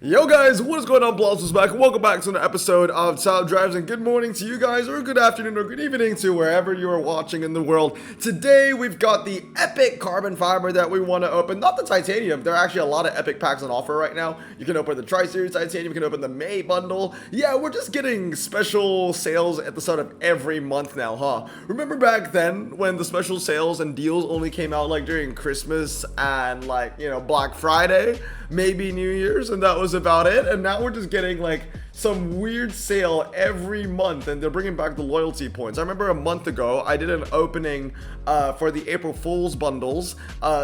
Yo guys, what is going on? Blossoms back. Welcome back to an episode of Top Drives, and good morning to you guys, or good afternoon, or good evening to wherever you are watching in the world. Today we've got the epic carbon fiber that we want to open, not the titanium. There are actually a lot of epic packs on offer right now. You can open the Tri-Series titanium, you can open the May bundle. Yeah, we're just getting special sales at the start of every month now, huh? Remember back then when the special sales and deals only came out like during Christmas and like, you know, Black Friday, maybe New Year's, and that was about it. And now we're just getting like some weird sale every month, and they're bringing back the loyalty points. I remember a month ago I did an opening for the April Fool's bundles,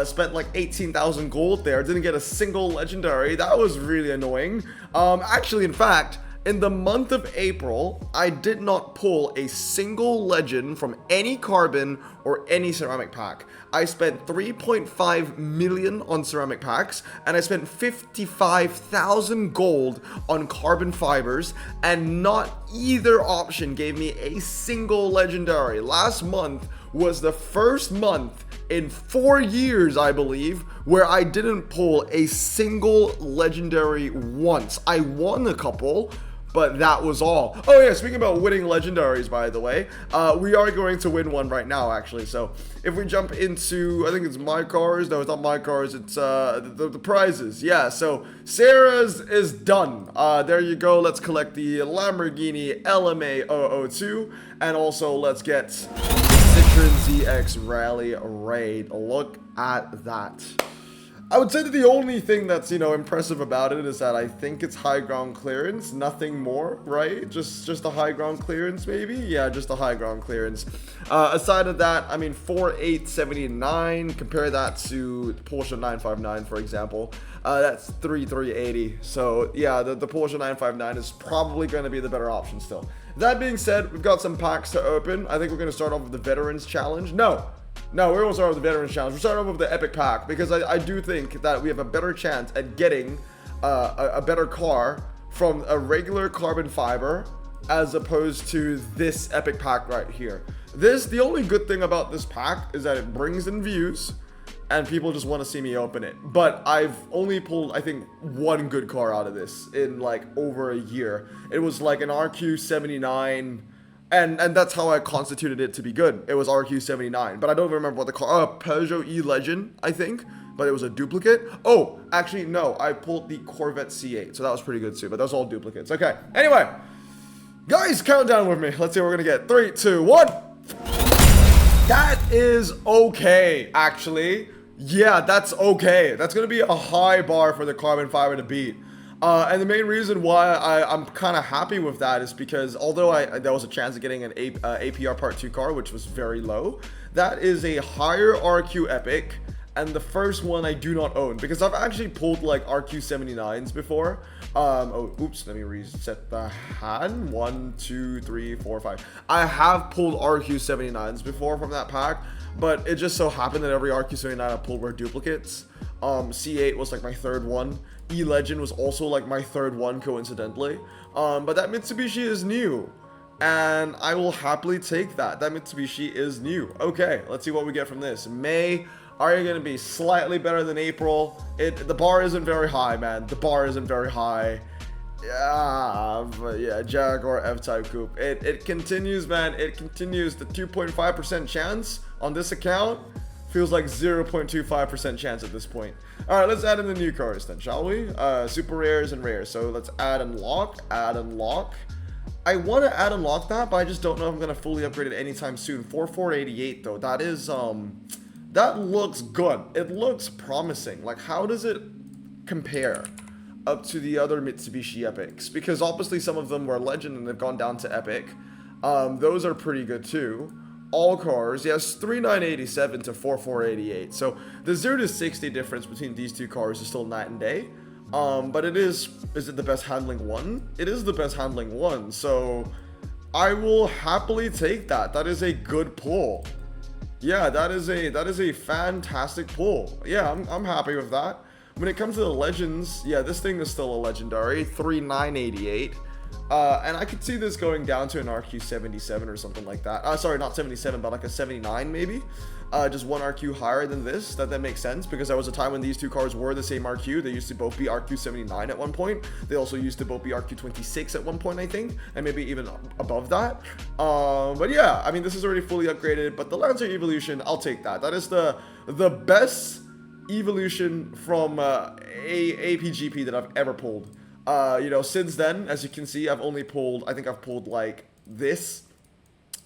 spent like 18,000 gold there, didn't get a single legendary. That was really annoying. Actually, in fact, in the month of April, I did not pull a single legend from any carbon or any ceramic pack. I spent 3.5 million on ceramic packs, and I spent 55,000 gold on carbon fibers, and not either option gave me a single legendary. Last month was the first month in 4 years, I believe, where I didn't pull a single legendary once. I won a couple, but that was all. Oh yeah, speaking about winning legendaries, by the way, we are going to win one right now, actually. So if we jump into, I think it's my cars. No, it's not my cars. It's the prizes. Yeah, so Sarah's is done. There you go. Let's collect the Lamborghini LMA 002, and also let's get the Citroen ZX Rally Raid. Look at that. I would say that the only thing that's, you know, impressive about it is that I think it's high ground clearance, nothing more, right? Just a high ground clearance, maybe? Yeah, just a high ground clearance. Aside of that, I mean, 4879, compare that to Porsche 959, for example. That's 3380. So, yeah, the Porsche 959 is probably going to be the better option still. That being said, we've got some packs to open. I think we're going to start off with the Veterans Challenge. No, we're going to start with the Veterans Challenge. We're starting off with the Epic Pack, because I do think that we have a better chance at getting a better car from a regular carbon fiber as opposed to this Epic Pack right here. The only good thing about this pack is that it brings in views, and people just want to see me open it. But I've only pulled, I think, one good car out of this in like over a year. It was like an RQ79. And that's how I constituted it to be good. It was RQ79, but I don't remember what the car. Peugeot E-Legend, I think, but it was a duplicate. Oh, actually no, I pulled the Corvette C8, so that was pretty good too. But those all duplicates. Okay. Anyway, guys, count down with me. Let's see what we're gonna get. 3, 2, 1. That is okay, actually. Yeah, that's okay. That's gonna be a high bar for the carbon fiber to beat. And the main reason why I'm kind of happy with that is because although there was a chance of getting an APR Part 2 car, which was very low, that is a higher RQ Epic, and the first one I do not own, because I've actually pulled like RQ79s before. Oh, oops, let me reset the hand. 1, 2, 3, 4, 5. I have pulled RQ79s before from that pack, but it just so happened that every RQ79 I pulled were duplicates. C8 was like my third one. E-Legend was also like my third one, coincidentally. But that Mitsubishi is new, and I will happily take that. That Mitsubishi is new. Okay, let's see what we get from this. May, are you going to be slightly better than April? The bar isn't very high, man. The bar isn't very high. Yeah, but yeah, Jaguar F-Type Coupe. It continues, man. It continues. The 2.5% chance on this account feels like 0.25% chance at this point. All right, let's add in the new cars then, shall we? Super rares and rares. So let's add unlock. I want to add unlock that, but I just don't know if I'm going to fully upgrade it anytime soon. 4488 though, that is, that looks good. It looks promising. Like, how does it compare up to the other Mitsubishi Epics? Because obviously some of them were legend and they've gone down to Epic. Those are pretty good too. All cars, yes, 3987 to 4488. So the 0 to 60 difference between these two cars is still night and day. But is it the best handling one? It is the best handling one. So I will happily take that. That is a good pull. Yeah, that is a fantastic pull. Yeah, I'm happy with that. When it comes to the legends, yeah, this thing is still a legendary. 3988. And I could see this going down to an RQ 77 or something like that. Sorry, not 77, but like a 79 maybe. Just one RQ higher than this. That makes sense, because there was a time when these two cars were the same RQ. They used to both be RQ 79 at one point. They also used to both be RQ 26 at one point, I think, and maybe even above that. But yeah, I mean, this is already fully upgraded. But the Lancer Evolution, I'll take that. That is the best evolution from APGP that I've ever pulled. You know, since then, as you can see, I've pulled like this,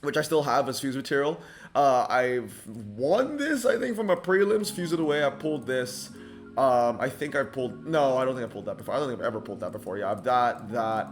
which I still have as fuse material. I've won this, I think, from a prelims, fuse it away. I pulled this. I think I pulled, no, I don't think I pulled that before. I don't think I've ever pulled that before. Yeah, I've that.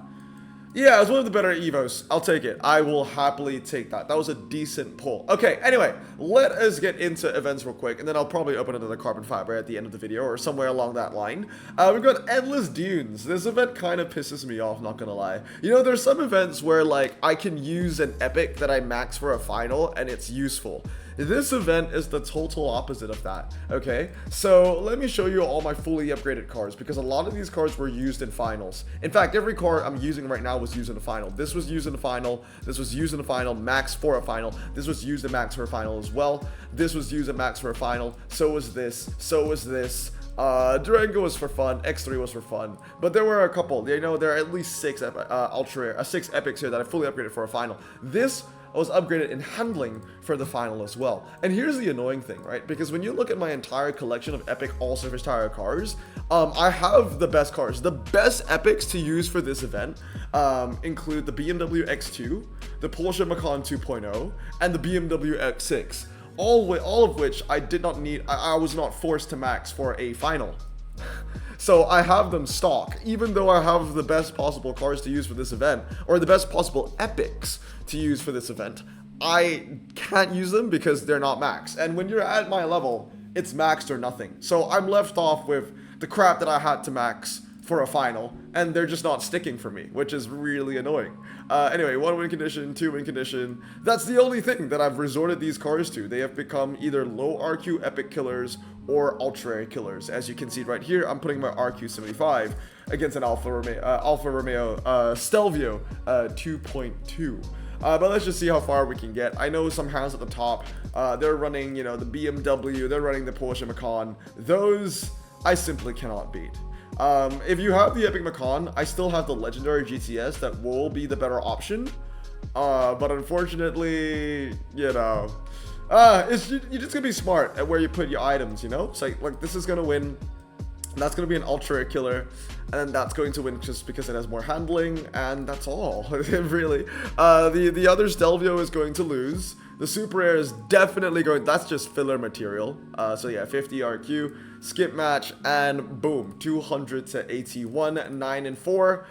Yeah, it was one of the better Evos. I'll take it. I will happily take that. That was a decent pull. Okay, anyway, let us get into events real quick, and then I'll probably open another carbon fiber at the end of the video, or somewhere along that line. We've got Endless Dunes. This event kind of pisses me off, not gonna lie. You know, there's some events where, like, I can use an epic that I max for a final, and it's useful. This event is the total opposite of that, okay? So let me show you all my fully upgraded cars, because a lot of these cars were used in finals. In fact, every car I'm using right now was used in a final. This was used in a final, this was used in a final, max for a final, this was used in max for a final as well, this was used in max for a final, so was this, so was this. Durango was for fun, X3 was for fun, but there were a couple, you know, there are at least six epics here that I fully upgraded for a final. This was upgraded in handling for the final as well. And here's the annoying thing, right? Because when you look at my entire collection of epic all-surface tire cars, I have the best cars. The best epics to use for this event include the BMW X2, the Porsche Macan 2.0, and the BMW X6. All of which I did not need, I was not forced to max for a final. So I have them stock, even though I have the best possible cars to use for this event, or the best possible epics to use for this event. I can't use them because they're not maxed. And when you're at my level, it's maxed or nothing. So I'm left off with the crap that I had to max for a final, and they're just not sticking for me, which is really annoying. Anyway, 1 win condition, 2 win condition. That's the only thing that I've resorted these cars to. They have become either low RQ epic killers or ultra rare killers. As you can see right here, I'm putting my RQ 75 against an Alfa Romeo Stelvio 2.2. But let's just see how far we can get. I know some hands at the top, they're running, you know, the BMW, they're running the Porsche Macan. Those I simply cannot beat. If you have the Epic Macan, I still have the Legendary GTS that will be the better option. But unfortunately, you know, you're just gonna be smart at where you put your items, you know? It's like this is gonna win, that's gonna be an ultra killer, and that's going to win just because it has more handling, and that's all, really. The other Stelvio is going to lose. The Super Rare is definitely going, that's just filler material. So yeah, 50 RQ, skip match, and boom, 200 to 81, 9 and 4.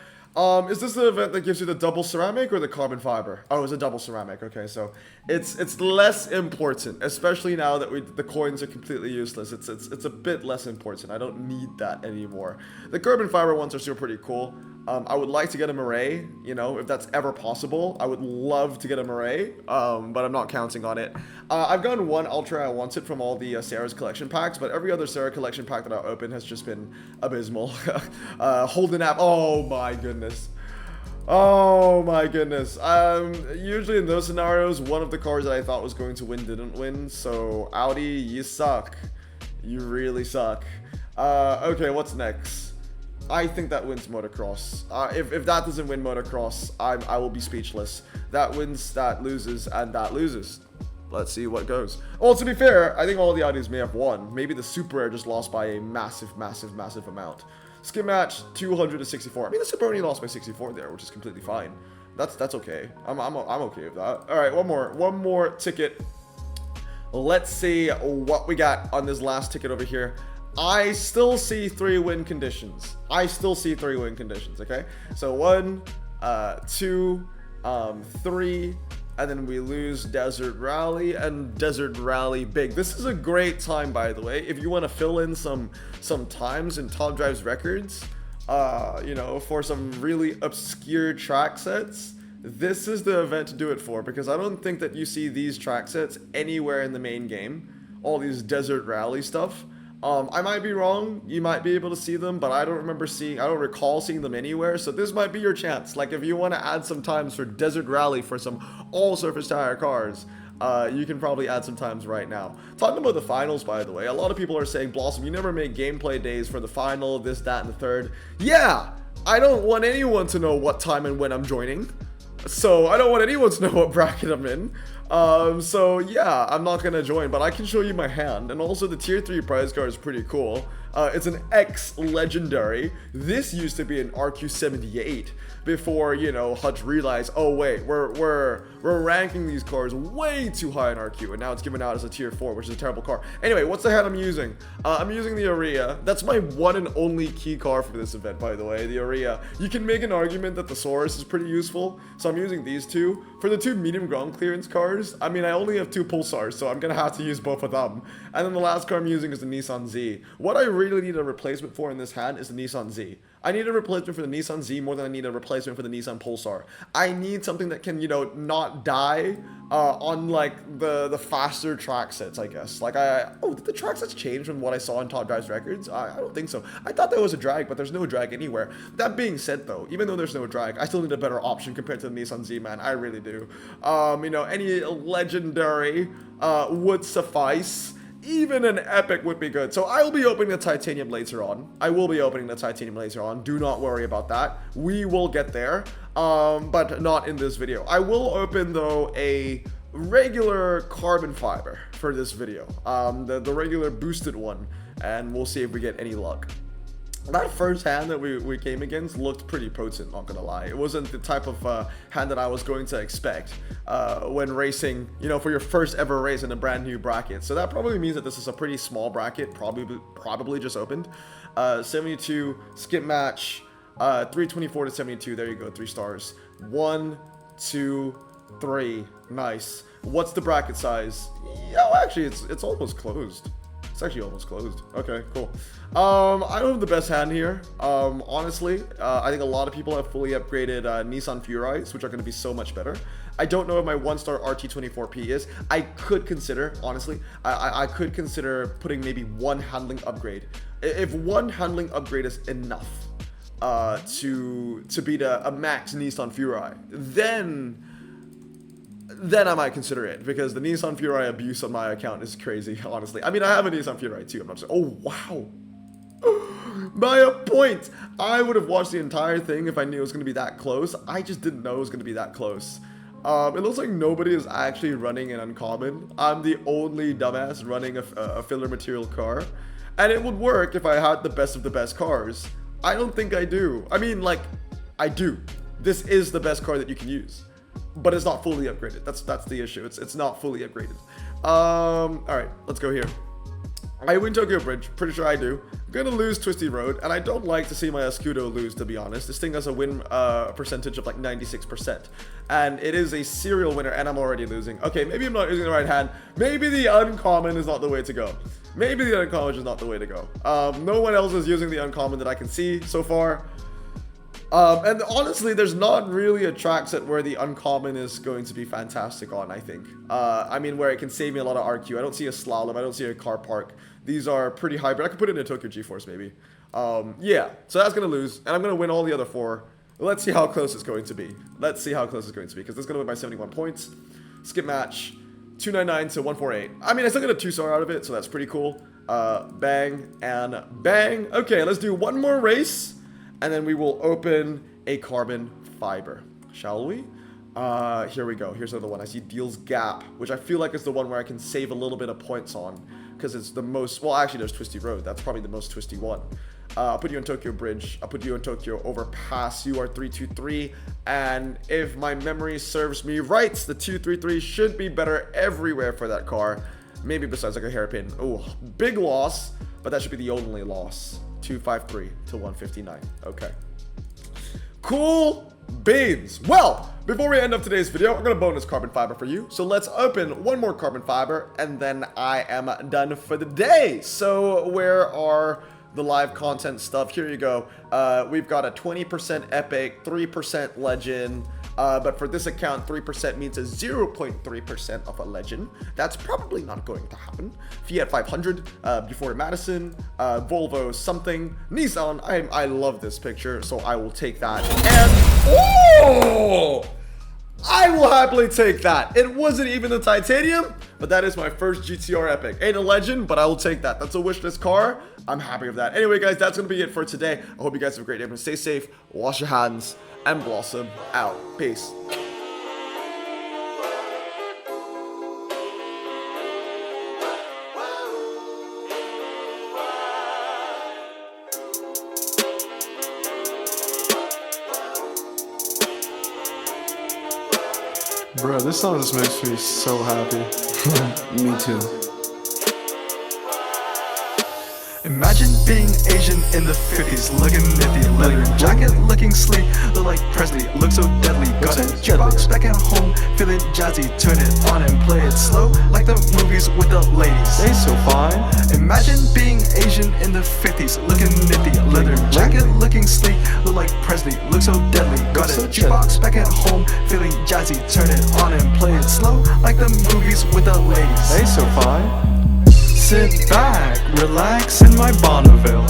Is this the event that gives you the double ceramic or the carbon fiber? Oh, it's a double ceramic. Okay, so it's less important, especially now that the coins are completely useless. It's a bit less important. I don't need that anymore. The carbon fiber ones are still pretty cool. I would like to get a Murray, you know, if that's ever possible. I would love to get a Murray, but I'm not counting on it. I've gotten one Ultra I wanted from all the Sarah's collection packs, but every other Sarah collection pack that I opened has just been abysmal. Holden app, oh my goodness. Oh my goodness. Usually in those scenarios, one of the cars that I thought was going to win didn't win, so Audi, you suck. You really suck. Okay, what's next? I think that wins motocross. If that doesn't win motocross, I will be speechless. That wins, that loses, and that loses. Let's see what goes. Well, to be fair, I think all the Audis may have won. Maybe the Super Rare just lost by a massive amount. Skim match, 200 to 64. I mean, the Super only lost by 64 there, which is completely fine. That's okay. I'm okay with that. All right, one more ticket. Let's see what we got on this last ticket over here. I still see 3 win conditions. Okay? So 1, 2, 3, and then we lose Desert Rally and Desert Rally Big. This is a great time, by the way, if you want to fill in some times in Top Drive's records, you know, for some really obscure track sets. This is the event to do it for, because I don't think that you see these track sets anywhere in the main game. All these Desert Rally stuff. I might be wrong. You might be able to see them, but I don't recall seeing them anywhere. So this might be your chance. Like if you want to add some times for Desert Rally for some all-surface tire cars, you can probably add some times right now. Talking about the finals, by the way, a lot of people are saying, Blossom, you never make gameplay days for the final, this, that, and the third. Yeah, I don't want anyone to know what time and when I'm joining. So I don't want anyone to know what bracket I'm in. So yeah, I'm not gonna join, but I can show you my hand. And also the tier 3 prize card is pretty cool. It's an X legendary. This used to be an RQ78 before, you know, Hutch realized, oh wait, we're ranking these cars way too high in RQ, and now it's given out as a tier 4, which is a terrible car. Anyway, what's the hand I'm using? I'm using the Aria. That's my one and only key car for this event, by the way, the Aria. You can make an argument that the Saurus is pretty useful, so I'm using these two. For the two medium ground clearance cars, I mean, I only have 2 Pulsars, so I'm gonna have to use both of them. And then the last car I'm using is the Nissan Z. What I really need a replacement for in this hand is the Nissan Z. I need a replacement for the Nissan Z more than I need a replacement for the Nissan Pulsar. I need something that can, you know, not die on like the faster track sets, I guess. Like oh, did the track sets change from what I saw in Top Drive's records? I don't think so. I thought there was a drag, but there's no drag anywhere. That being said though, even though there's no drag, I still need a better option compared to the Nissan Z, man. I really do. You know, any legendary would suffice. Even an epic would be good. So I will be opening the titanium later on. Do not worry about that. We will get there, but not in this video. I will open, though, a regular carbon fiber for this video. The regular boosted one, and we'll see if we get any luck. That first hand that we came against looked pretty potent, not gonna lie. It wasn't the type of hand that I was going to expect when racing, you know, for your first ever race in a brand new bracket. So that probably means that this is a pretty small bracket, probably just opened. 72, skip match, 324 to 72, there you go, 3 stars. 1, 2, 3, nice. What's the bracket size? Yo, actually, it's almost closed. It's actually almost closed. Okay, cool. I don't have the best hand here. Honestly, I think a lot of people have fully upgraded Nissan Furies, which are going to be so much better. I don't know what my 1-star RT24P is. I could consider, honestly, I could consider putting maybe 1 handling upgrade. If 1 handling upgrade is enough to beat a max Nissan Fury, then I might consider it, because the Nissan Fury abuse on my account is crazy, honestly. I mean, I have a Nissan Fury too, I'm not saying, oh wow. By a point! I would have watched the entire thing if I knew it was going to be that close. I just didn't know it was going to be that close. It looks like nobody is actually running an uncommon. I'm the only dumbass running a filler material car. And it would work if I had the best of the best cars. I don't think I do. I mean, like, I do. This is the best car that you can use. But it's not fully upgraded. That's the issue. It's not fully upgraded. Alright, let's go here. I win Tokyo Bridge. Pretty sure I do. I'm gonna lose Twisty Road, and I don't like to see my Escudo lose, to be honest. This thing has a win percentage of like 96%. And it is a serial winner, and I'm already losing. Okay, maybe I'm not using the right hand. Maybe the uncommon is not the way to go. Maybe the uncommon is not the way to go. No one else is using the uncommon that I can see so far. And honestly, there's not really a track set where the uncommon is going to be fantastic on, I think. I mean, where it can save me a lot of RQ. I don't see a slalom. I don't see a car park. These are pretty hybrid. I could put it in a Tokyo G-Force, maybe. Yeah, so that's going to lose. And I'm going to win all the other 4. Let's see how close it's going to be. Let's see how close it's going to be, because this is going to win by 71 points. Skip match, 299 to 148. I mean, I still got a 2-star out of it, so that's pretty cool. Bang and bang. Okay, let's do one more race. And then we will open a carbon fiber, shall we? Here we go. Here's another one. I see Deals Gap, which I feel like is the one where I can save a little bit of points on, because it's the most, well, actually there's Twisty Road. That's probably the most twisty one. I'll put you on Tokyo Bridge. I'll put you on Tokyo Overpass. You are 323. And if my memory serves me right, the 233 should be better everywhere for that car. Maybe besides like a hairpin. Oh, big loss, but that should be the only loss. 253 to 159. Okay. Cool beans. Well, before we end up today's video, we're gonna bonus carbon fiber for you. So let's open one more carbon fiber, and then I am done for the day. So where are the live content stuff? Here you go. We've got a 20% epic, 3% legend, But for this account, 3% means a 0.3% of a legend. That's probably not going to happen. Fiat 500, before Madison, Volvo something, Nissan. I love this picture, so I will take that. And oh, I will happily take that. It wasn't even the titanium, but that is my first GTR epic. Ain't a legend, but I will take that. That's a wishlist car. I'm happy with that. Anyway, guys, that's gonna be it for today. I hope you guys have a great day. Stay safe, wash your hands, and blossom out. Peace. Bro, this song just makes me so happy. Me too. Imagine being Asian in the 50s, looking nifty, leather jacket, looking sleek, look like Presley, look so deadly. Got a jukebox back at home, feeling jazzy, turn it on and play it slow, like the movies with the ladies. They so fine. Imagine being Asian in the 50s, looking nifty, leather jacket, looking sleek, look like Presley, look so deadly. Got a jukebox back at home, feeling jazzy, turn it on and play it slow, like the movies with the ladies. They so fine. Sit back, relax in my Bonneville.